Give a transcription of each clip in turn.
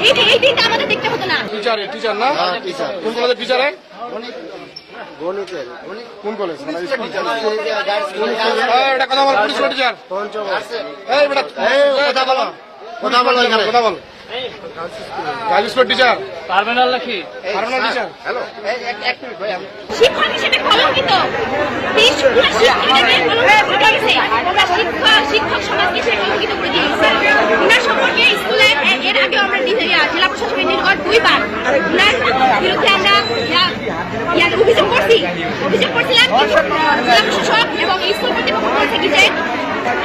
এই দিনটা আমাদের দেখতে হতো না। টিচার না? কোন কলেজের টিচার? কোন কলেজ? এটা কথা বল, পুলিশ টিচার। এই বেটা কথা বল এখানে, কথা বল। গার্লস স্কুল টিচার টার্মিনাল নাকি? Terminal teacher. হ্যালো, শিক্ষক হিসেবে কলঙ্কিত, শিক্ষক সমাজকে সে কলঙ্কিত করে দিয়েছে। উনার সম্পর্কে স্কুলে এর আগে আমরা জেলা প্রশাসনের নিকট 2 বার উনার বিরুদ্ধে আমরা অভিযোগ করছিলাম। জেলা প্রশাসক এবং স্কুল কর্তৃপক্ষ বলছে কি যে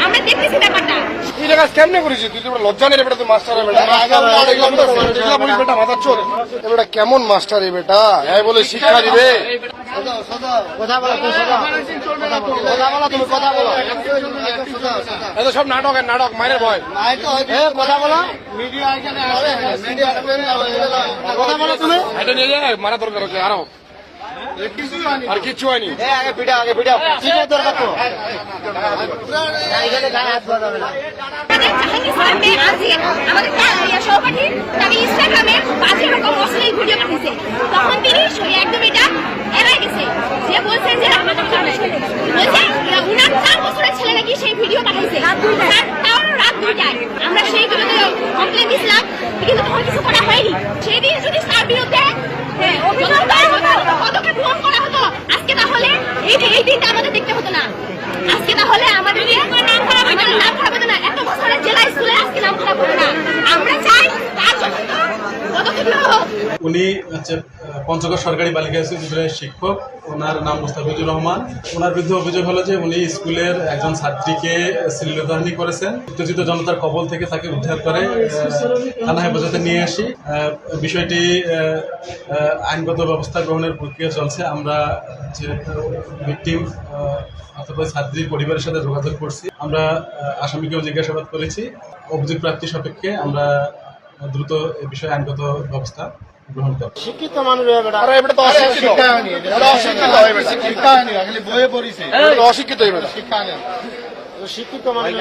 আমরা দেখতেছি ব্যাপারটা। এই জায়গা কেমনে করেছি তুই? তো লজ্জা নেই বেটা, তুই মাস্টার বেটা, বেটা মাথা চোর। বেটা কেমন মাস্টার এ বেটা? হ্যাঁ বলে শিক্ষা দিবে। কথা বলো, তুমি কথা বলো। এত সব নাটক, নাটক মায়ের ভয়। কথা বলো, কথা বলো তুমি। এটা নিয়ে যায় মারা দরকার হচ্ছে আরো, আর কিচ্ছু হয়নি। আগে পিঠা দরকার তো। সহপাঠী তাকে ইনস্টাগ্রামে বাজে রকম অশ্লীল ভিডিও পাঠিয়েছে। তখন তিনি একদম এটা এড়াই গেছে। যে বলছেন যে বলছে উনার 4 বছরের ছেলে নাকি সেই ভিডিও পাঠিয়েছে, তাও রাত 2টায়। আমরা সেই বিরুদ্ধে কমপ্লেন দিয়েছিলাম, কিন্তু তখন কিছু করা হয়নি। সেদিন যদি তার বিরুদ্ধে পদক্ষেপ গ্রহণ করা হতো, আজকে তাহলে এই দিনটা আমাদের দেখতে হতো না। আজকে তাহলে আমাদের নাম খারাপ হতো না। এত বছরের জেলা স্কুলে আজকে নাম খারাপ হতো না। আমরা চাই তার জন্য পদক্ষেপ নেওয়া হোক। উনি হচ্ছে পঞ্চগড় সরকারি বালিকা স্কুলের শিক্ষক। ওনার নাম মুস্তাফিজুর রহমান। ওনার বিরুদ্ধে অভিযোগ হলো যে উনি স্কুলের একজন ছাত্রীকে শ্লীলতাহানি করেছেন। উত্তেজিত জনতার কবল থেকে তাকে উদ্ধার করে থানা হেফাজতে নিয়ে আসি। বিষয়টি আইনগত ব্যবস্থা গ্রহণের প্রক্রিয়া চলছে। আমরা যে ভিকটিম অথবা ছাত্রীর পরিবারের সাথে যোগাযোগ করছি। আমরা আসামিকেও জিজ্ঞাসাবাদ করেছি। অভিযোগ প্রাপ্তি সাপেক্ষে আমরা দ্রুত এ বিষয়ে আইনগত ব্যবস্থা গ্রহণ করব। শিক্ষিত মানুষ অশিক্ষিত শিক্ষিত মানুষ